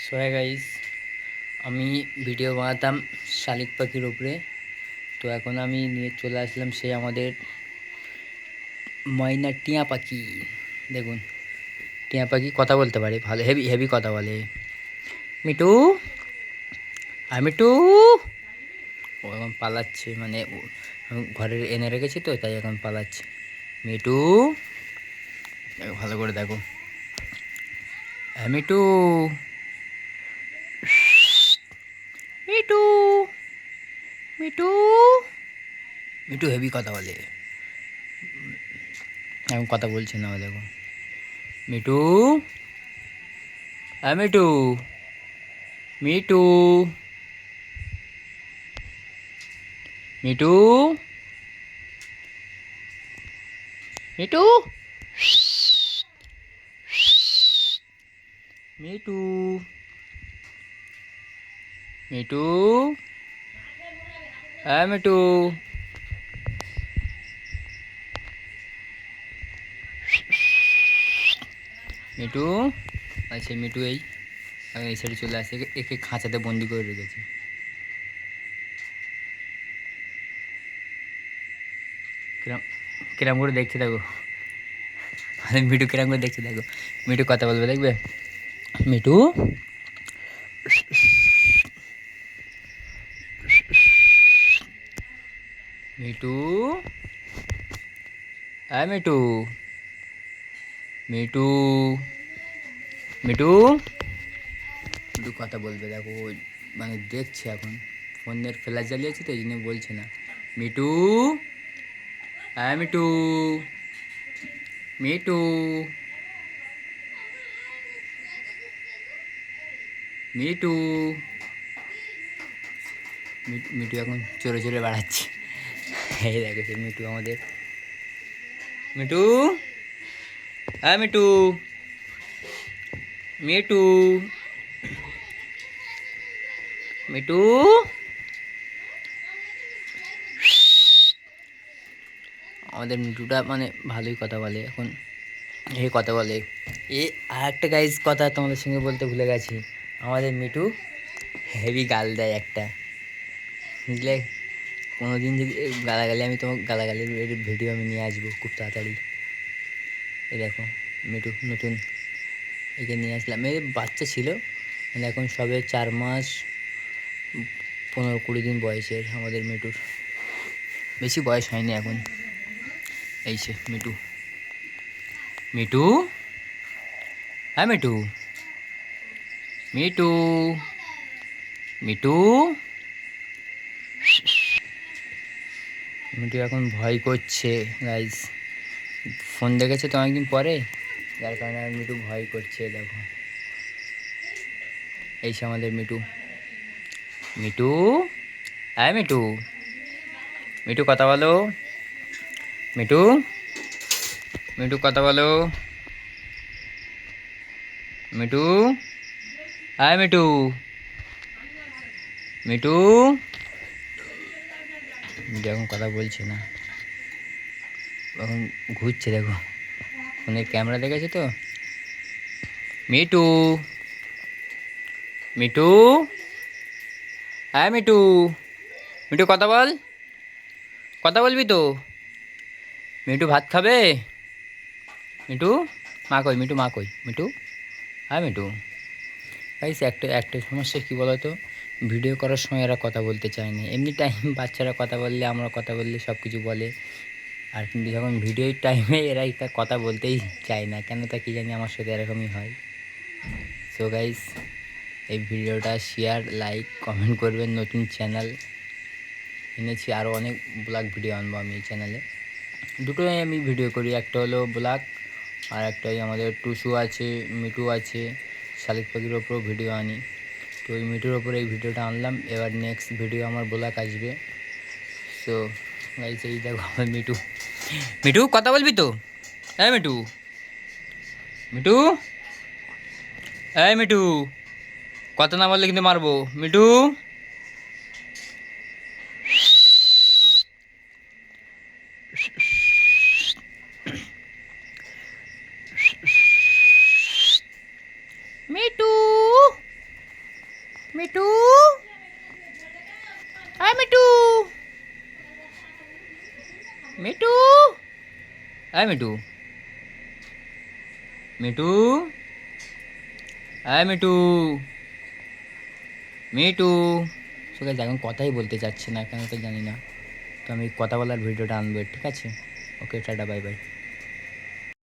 So হ্যাঁ guys, আমি video বানাতাম শালিক পাখির উপরে। তো এখন আমি নিয়ে চলে আসলাম সেই আমাদের ময়না টিয়া পাখি। দেখুন, টিয়া পাখি কথা বলতে পারে, ভালো হেভি হেভি কথা বলে। মিটু, আর মিটু। ও এখন পালাচ্ছে, মানে আমি ঘরে এনে রেখেছি তো, তাই এখন পালাচ্ছে। মিটু, ভালো করে দেখো। হ্যাঁ মিটু, মিটু, মিটু, মিটু হেভি কথা বলে। এখন কথা বলছে না, দেখো। মিটু, হ্যাঁ মিটু, মিটু, মিটু, মিটু, মিটু, মিটু, হ্যাঁ মিটু, মিটু। আচ্ছা মিটু এই সাইডে চলে আসে, একে খাঁচাতে বন্দি করে রেখেছে। কিরম কিরম করে দেখছে দেখো, আরে মিটু কিরম করে দেখছে দেখো। মিটু কথা বলবে, দেখবে। মিটু, মিটু, হ্যাঁ মিটু, মিটু, মিটু, মিটু কথা বলবে দেখো। মানে দেখছে এখন, ফোনের ফ্ল্যাশ জ্বালিয়েছে তো, এই জন্য বলছে না। মিটু, হ্যাঁ মিটু, মিটু, মিটু, মিটু এখন চড়ে চড়ে বেড়াচ্ছে। এই দেখো সে মিটু আমাদের। মিটু, হ্যাঁ মিটু, মিটু, মিটু, আমাদের মিটুটা মানে ভালোই কথা বলে এখন। কথা বলে। আর একটা গাইজ কথা তোমাদের সঙ্গে বলতে ভুলে গেছি। আমাদের মিটু হেভি গাল দেয় একটা, বুঝলে। কোনো দিন যদি গালাগালি, আমি তোমার গালাগালির ভিডিও আমি নিয়ে আসবো খুব তাড়াতাড়ি। এই দেখো মিটু নতুন, একে নিয়ে আসলাম। এর বাচ্চা ছিল, মানে এখন সবে 4 মাস 15-20 দিন বয়সের আমাদের মিটুর, বেশি বয়স হয়নি এখন। এই সে মিটু, মিটু, হ্যাঁ মিটু, মিটু, মিটু, মিটু এখন ভয় করছে গাইজ। ফোন দেখেছে তো অনেকদিন পরে, যার কারণে মিটু ভয় করছে। দেখো এই সে আমাদের মিটু। মিটু, হ্যাঁ মিটু, মিটু কথা বলো। মিটু, মিটু কথা বলো। মিটু, হ্যাঁ মিটু, মিটু, মিটু এখন কথা বলছে না, এখন ঘুরছে দেখো, ফোনের ক্যামেরা দেখেছে তো। মিটু, মিটু, হ্যাঁ মিটু, মিটু কথা বল, কথা বলবি তো। মিটু ভাত খাবে। মিটু, মা কই, মিটু মা কই, মিটু, হ্যাঁ মিটু। গাইস একটা একটা সমস্যা কী বলো তো, ভিডিও করার সময় এরা কথা বলতে চায় না। এমনি টাইম বাচ্চারা কথা বললে, আমরা কথা বললে সব কিছু বলে। আর কিন্তু যখন ভিডিওর টাইমে এরা কথা বলতেই চায় না, কেন তা কী জানি, আমার সাথে এরকমই হয়। সো গাইস, এই ভিডিওটা শেয়ার, লাইক, কমেন্ট করবেন। নতুন চ্যানেল এনেছি, আরও অনেক ব্লগ ভিডিও আনবো আমি এই চ্যানেলে। দুটোই আমি ভিডিও করি, একটা হলো ব্লগ, আর একটাই আমাদের টুসু আছে, মিটু আছে, শালিক পাখির ওপরেও ভিডিও আনি। তো ওই মিটুর ওপরে এই ভিডিওটা আনলাম। এবার নেক্সট ভিডিও আমার ব্লগ আসবে। সো গাইস, এই দেখো আমার মিটু। মিটু কথা বলবি তো। হ্যাঁ মিটু, মিটু, এই মিটু, কথা না বললে কিন্তু মারবো। মিটু, মিটু, মিটু, হ্যাঁ মিটু, মিটু, হ্যাঁ মিটু, মিটু। সো গাইস এখন কথাই বলতে চাচ্ছে না, কেন তো জানি না। তো আমি কথা বলার ভিডিওটা আনবো, ঠিক আছে? ওকে, টাটা, বাই বাই।